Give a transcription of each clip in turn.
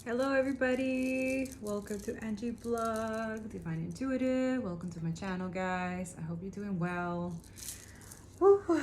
Hello, everybody. Welcome to Angie Blog, Divine Intuitive. Welcome to my channel, guys. I hope you're doing well. Woo.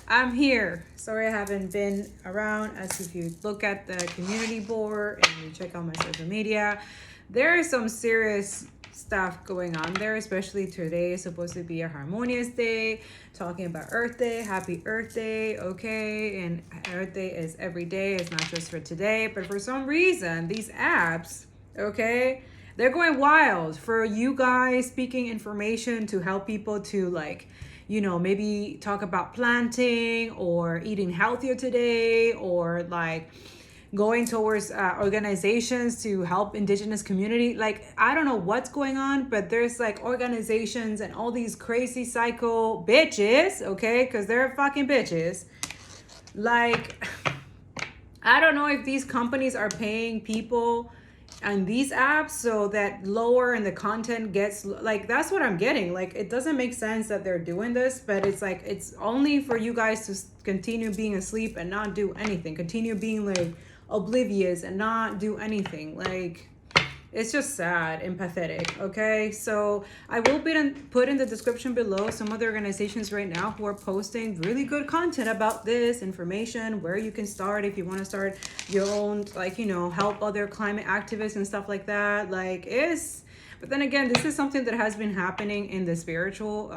I'm here. Sorry I haven't been around. As if you look at the community board and you check out my social media, there is some serious stuff going on there, especially today is supposed to be a harmonious day, talking about Earth Day. Happy Earth Day, okay? And Earth Day is every day, it's not just for today. But for some reason, these apps, okay, they're going wild for you guys speaking information to help people to maybe talk about planting or eating healthier today, or going towards organizations to help indigenous community. I don't know what's going on, but there's organizations and all these crazy psycho bitches, okay, because they're fucking bitches. I don't know if these companies are paying people on these apps so that lower and the content gets that's what I'm getting. It doesn't make sense that they're doing this, but it's only for you guys to continue being asleep and not do anything, continue being oblivious and not do anything. It's just sad and pathetic. Okay, so I will put in the description below some of the organizations right now who are posting really good content about this information, where you can start if you want to start your own, help other climate activists and stuff like that. But then again, this is something that has been happening in the spiritual.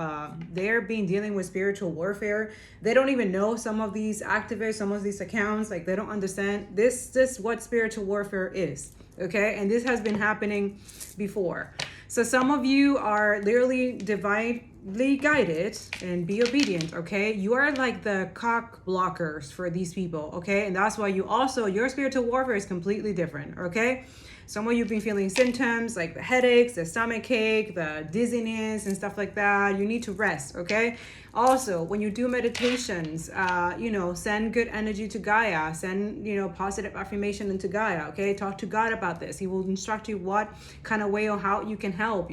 They're dealing with spiritual warfare. They don't even know, some of these activists, some of these accounts, they don't understand this what spiritual warfare is. Okay, and this has been happening before. So some of you are literally divinely guided and be obedient. Okay, you are like the cock blockers for these people. Okay, and that's why your spiritual warfare is completely different. Okay. Some of you have been feeling symptoms like the headaches, the stomach ache, the dizziness and stuff like that. You need to rest, okay? Also, when you do meditations, send good energy to Gaia. Send, positive affirmation into Gaia, okay? Talk to God about this. He will instruct you what kind of way or how you can help,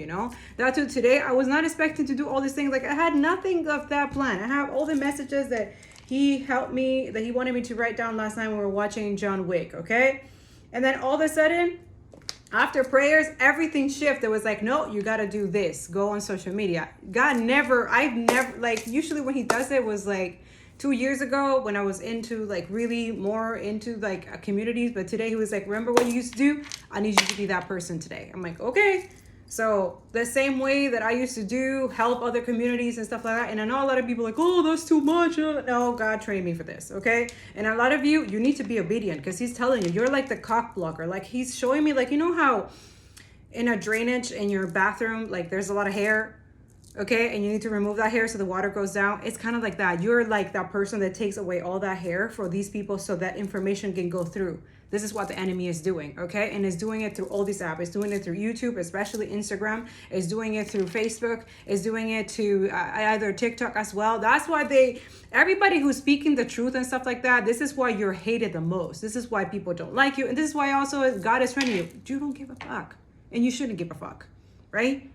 That's what today, I was not expecting to do all these things. I had nothing of that plan. I have all the messages that he helped me, that he wanted me to write down last night when we were watching John Wick, okay? And then all of a sudden, after prayers, everything shifted. It was no, you got to do this. Go on social media. I've never, usually when he does it was 2 years ago when I was into really more into communities. But today he was remember what you used to do? I need you to be that person today. I'm okay. So the same way that I used to do, help other communities and stuff like that. And I know a lot of people oh, that's too much. No, God trained me for this, okay? And a lot of you need to be obedient, because he's telling you, you're like the cock blocker. He's showing me, how in a drainage in your bathroom, there's a lot of hair, okay? And you need to remove that hair so the water goes down. It's kind of like that. You're like that person that takes away all that hair for these people so that information can go through. This is what the enemy is doing, okay? And is doing it through all these apps. It's doing it through YouTube, especially Instagram. It's doing it through Facebook. It's doing it to either TikTok as well. That's why everybody who's speaking the truth and stuff like that, this is why you're hated the most. This is why people don't like you. And this is why also God is training you. You don't give a fuck. And you shouldn't give a fuck, right?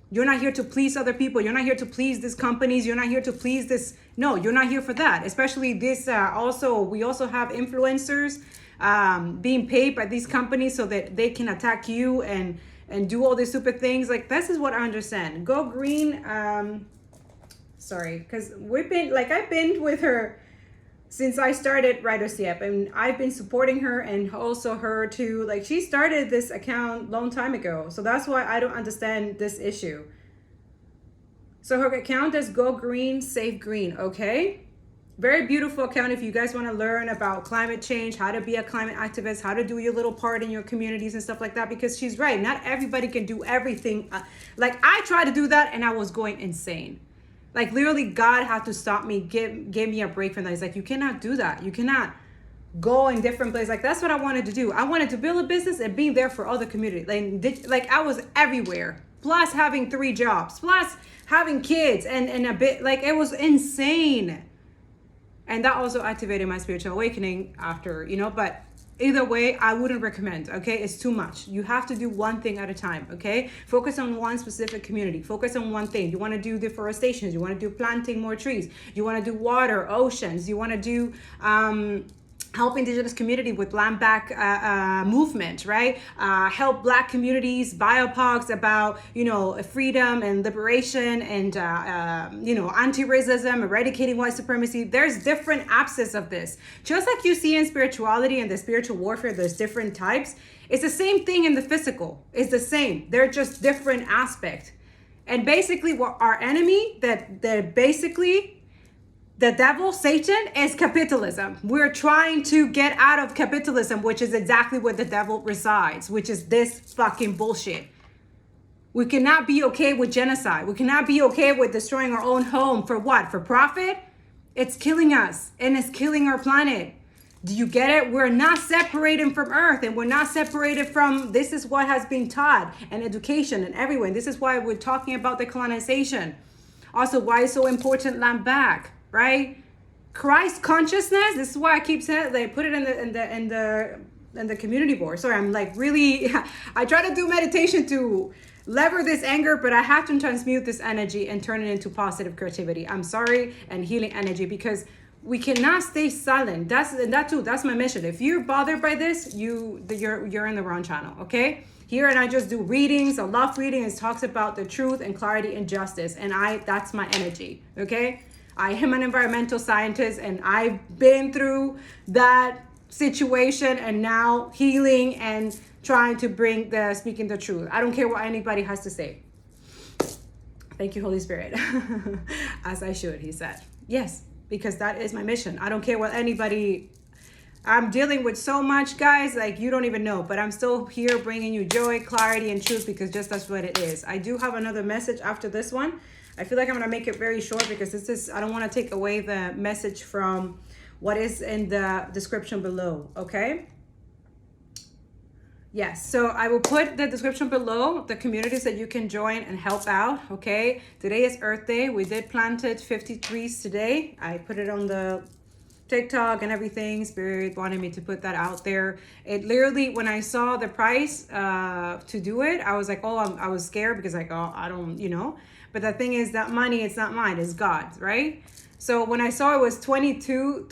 You're not here to please other people. You're not here to please these companies. You're not here to please this. No, you're not here for that. Especially this, we also have influencers being paid by these companies so that they can attack you and do all these stupid things. This is what I understand. Go Green, sorry, because I've been with her since I started Writer Step, and I've been supporting her, and also her too. She started this account long time ago, so that's why I don't understand this issue. So her account is Go Green, Save Green, okay? Very beautiful account if you guys want to learn about climate change, how to be a climate activist, how to do your little part in your communities and stuff like that, because she's right. Not everybody can do everything. I tried to do that and I was going insane. Literally God had to stop me, give me a break from that. He's you cannot do that. You cannot go in different places. That's what I wanted to do. I wanted to build a business and be there for other communities. I was everywhere. Plus having 3 jobs, plus having kids and a bit, it was insane. And that also activated my spiritual awakening after, but either way, I wouldn't recommend, okay? It's too much. You have to do one thing at a time, okay? Focus on one specific community. Focus on one thing. You want to do deforestation. You want to do planting more trees. You want to do water, oceans. You want to do help indigenous community with land back movement, right? Help black communities, BIPOCs about, freedom and liberation and, anti-racism, eradicating white supremacy. There's different aspects of this. Just like you see in spirituality and the spiritual warfare, there's different types. It's the same thing in the physical. It's the same. They're just different aspects. And basically what our enemy that basically the devil, Satan, is capitalism. We're trying to get out of capitalism, which is exactly where the devil resides, which is this fucking bullshit. We cannot be okay with genocide. We cannot be okay with destroying our own home. For what? For profit? It's killing us and it's killing our planet. Do you get it? We're not separated from Earth, and we're not separated from, this is what has been taught and education and everyone. This is why we're talking about the colonization. Also, why it's so important land back. Right? Christ consciousness. This is why I keep saying they put it in the community board. Sorry, I'm like really I try to do meditation to lever this anger, but I have to transmute this energy and turn it into positive creativity. I'm sorry, and healing energy, because we cannot stay silent. That's my mission. If you're bothered by this, you're in the wrong channel, okay? Here, and I just do readings. I love reading. It talks about the truth and clarity and justice, and that's my energy, okay? I am an environmental scientist, and I've been through that situation, and now healing and trying to speaking the truth. I don't care what anybody has to say. Thank you, Holy Spirit. As I should, he said. Yes, because that is my mission. I don't care what anybody, I'm dealing with so much, guys, like you don't even know, but I'm still here bringing you joy, clarity, and truth, because just that's what it is. I do have another message after this one. I feel like I'm going to make it very short, because I don't want to take away the message from what is in the description below, okay? Yes, so I will put the description below, the communities that you can join and help out, okay? Today is Earth Day. We did planted 50 trees today. I put it on the TikTok and everything. Spirit wanted me to put that out there. It literally, when I saw the price to do it, I was like, I was scared, because like, I don't, But the thing is, that money, it's not mine, it's God's, right? So when I saw it was 22,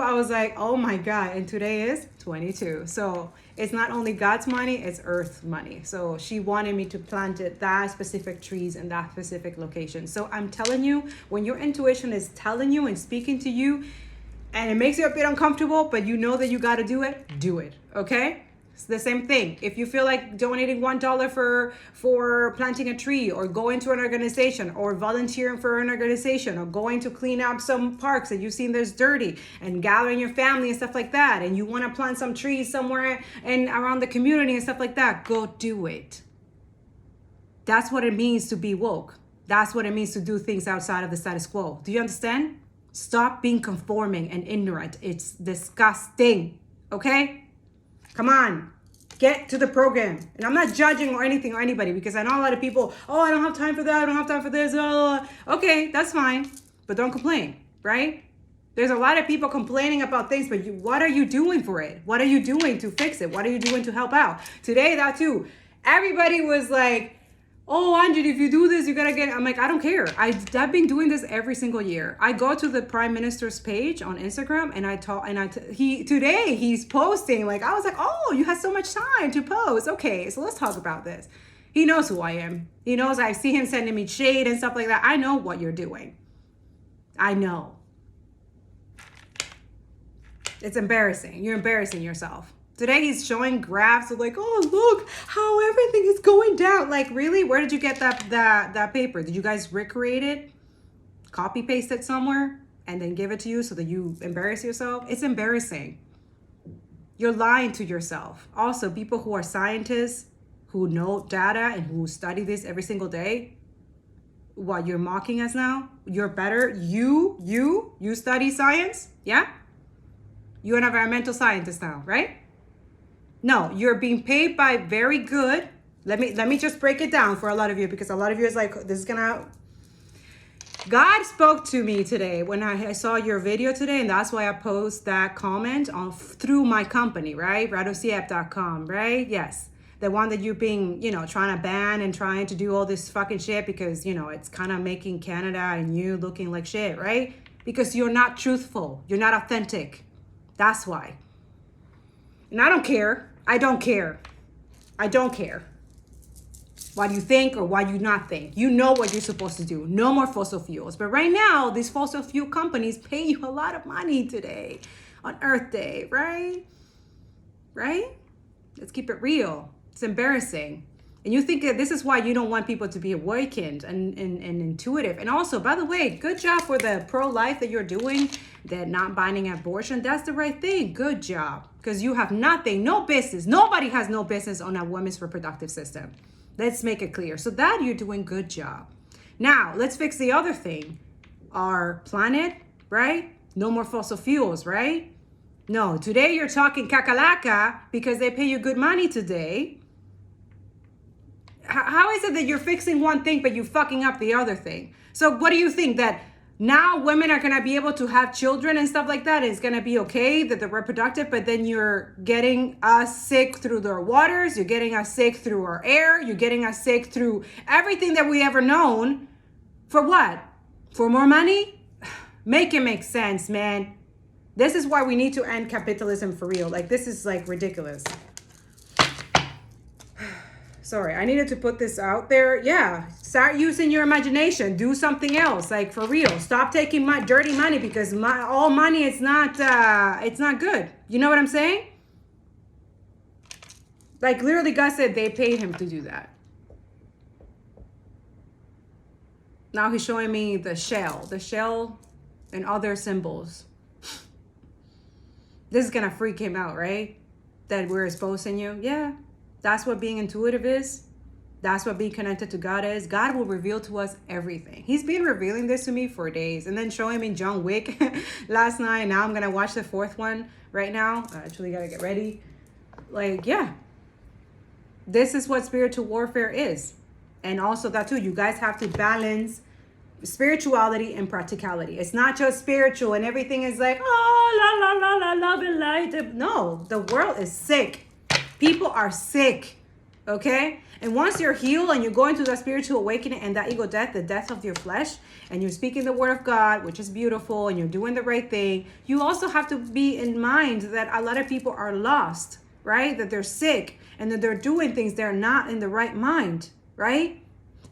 I was like, oh my God. And today is 22. So it's not only God's money, it's Earth money. So she wanted me to plant that specific trees in that specific location. So I'm telling you, when your intuition is telling you and speaking to you, and it makes you a bit uncomfortable, but you know that you got to do it, okay? It's the same thing. If you feel like donating $1 for planting a tree, or going to an organization, or volunteering for an organization, or going to clean up some parks that you've seen that's dirty, and gathering your family and stuff like that, and you want to plant some trees somewhere and around the community and stuff like that, go do it. That's what it means to be woke. That's what it means to do things outside of the status quo. Do you understand? Stop being conforming and ignorant. It's disgusting. Okay? Come on. Get to the program. And I'm not judging or anything or anybody, because I know a lot of people, I don't have time for that. I don't have time for this. Okay, that's fine. But don't complain, right? There's a lot of people complaining about things, but what are you doing for it? What are you doing to fix it? What are you doing to help out? Today, that too. Everybody was like, Angie, if you do this, you gotta get, I'm like, I don't care. I've been doing this every single year. I go to the Prime Minister's page on Instagram, and today he's posting, like, I was like, you had so much time to post. Okay, so let's talk about this. He knows who I am. He knows I see him sending me shade and stuff like that. I know what you're doing. I know. It's embarrassing. You're embarrassing yourself. Today he's showing graphs of like, look how everything is going down. Like, really? Where did you get that paper? Did you guys recreate it? Copy paste it somewhere and then give it to you so that you embarrass yourself? It's embarrassing. You're lying to yourself. Also, people who are scientists, who know data and who study this every single day, what, you're mocking us now? You're better? You study science? Yeah? You're an environmental scientist now, right? No, you're being paid by very good. Let me just break it down for a lot of you, because a lot of you is like, this is gonna. God spoke to me today when I saw your video today, and that's why I post that comment through my company, right? RadosieP.com, right? Yes. The one that you've been, trying to ban and trying to do all this fucking shit, because, it's kind of making Canada and you looking like shit, right? Because you're not truthful. You're not authentic. That's why. And I don't care. I don't care. I don't care what you think or what you not think. You know what you're supposed to do. No more fossil fuels. But right now, these fossil fuel companies pay you a lot of money today on Earth Day, right? Right? Let's keep it real. It's embarrassing. And you think that this is why you don't want people to be awakened and intuitive. And also, by the way, good job for the pro-life that you're doing, that not binding abortion. That's the right thing. Good job. Because you have nothing, no business. Nobody has no business on a woman's reproductive system. Let's make it clear. So that you're doing good job. Now, let's fix the other thing. Our planet, right? No more fossil fuels, right? No, today you're talking kakalaka because they pay you good money today. How is it that you're fixing one thing but you're fucking up the other thing? So what do you think, that now women are going to be able to have children and stuff like that? It's going to be okay that they're reproductive, but then you're getting us sick through their waters. You're getting us sick through our air. You're getting us sick through everything that we ever known. For what? For more money? Make it make sense, man. This is why we need to end capitalism for real. Like, this is like ridiculous. Sorry, I needed to put this out there. Yeah, start using your imagination. Do something else, like for real. Stop taking my dirty money, because all money is not it's not good. You know what I'm saying? Like, literally, God said they paid him to do that. Now he's showing me the shell and other symbols. This is gonna freak him out, right? That we're exposing you. Yeah. That's what being intuitive is. That's what being connected to God is. God will reveal to us everything. He's been revealing this to me for days, and then showing me John Wick last night. Now I'm going to watch the fourth one right now. I actually got to get ready. Like, yeah. This is what spiritual warfare is. And also that too, you guys have to balance spirituality and practicality. It's not just spiritual and everything is like, oh, la, la, la, la, love and light. No, the world is sick. People are sick, okay? And once you're healed and you're going through that spiritual awakening and that ego death, the death of your flesh, and you're speaking the word of God, which is beautiful, and you're doing the right thing, you also have to be in mind that a lot of people are lost, right? That they're sick and that they're doing things, they're not in the right mind, right?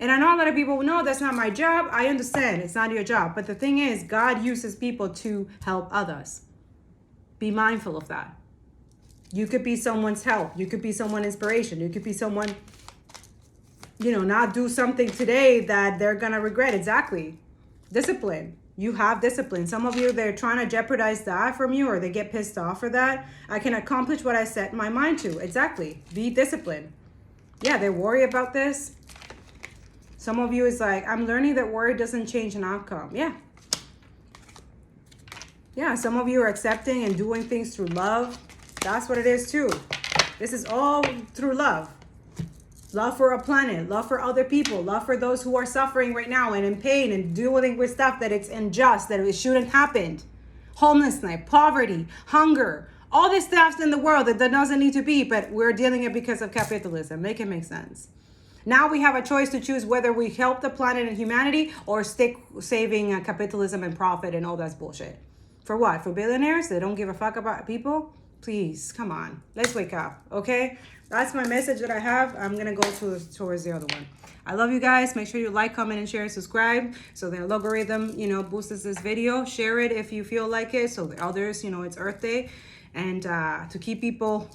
And I know a lot of people, no, that's not my job. I understand, it's not your job. But the thing is, God uses people to help others. Be mindful of that. You could be someone's help. You could be someone's inspiration. You could be someone, not do something today that they're going to regret. Exactly. Discipline. You have discipline. Some of you, they're trying to jeopardize that from you, or they get pissed off for that. I can accomplish what I set my mind to. Exactly. Be disciplined. Yeah, they worry about this. Some of you is like, I'm learning that worry doesn't change an outcome. Yeah. Yeah, some of you are accepting and doing things through love. That's what it is too. This is all through love. Love for our planet, love for other people, love for those who are suffering right now and in pain and dealing with stuff that it's unjust, that it shouldn't happen. Homelessness, poverty, hunger, all this stuff in the world that doesn't need to be, but we're dealing it because of capitalism. Make it make sense. Now we have a choice to choose whether we help the planet and humanity or stick saving capitalism and profit and all that bullshit. For what? For billionaires that don't give a fuck about people? Please, come on. Let's wake up, okay? That's my message that I have. I'm going to go towards the other one. I love you guys. Make sure you like, comment, and share, and subscribe so the algorithm, boosts this video. Share it if you feel like it so the others, it's Earth Day. And to keep people,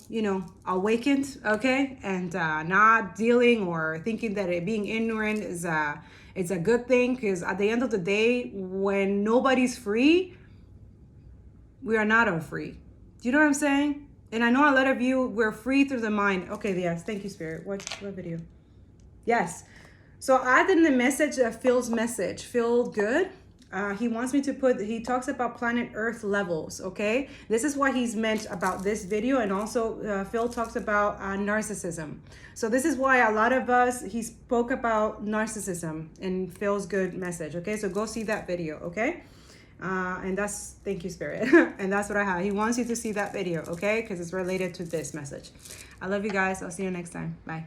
awakened, okay? And not dealing or thinking that being ignorant is it's a good thing. Because at the end of the day, when nobody's free, we are not all free. Do you know what I'm saying? And I know a lot of you, we're free through the mind. Okay, yes. Thank you, Spirit. What video? Yes. So I added in the message, Phil's message. Feel good. He wants me to he talks about planet Earth levels, okay? This is what he's meant about this video. And also Phil talks about narcissism. So this is why a lot of us, he spoke about narcissism in Phil's good message, okay? So go see that video, okay? And thank you, Spirit. And that's what I have. He wants you to see that video, okay? Because it's related to this message. I love you guys. I'll see you next time. Bye.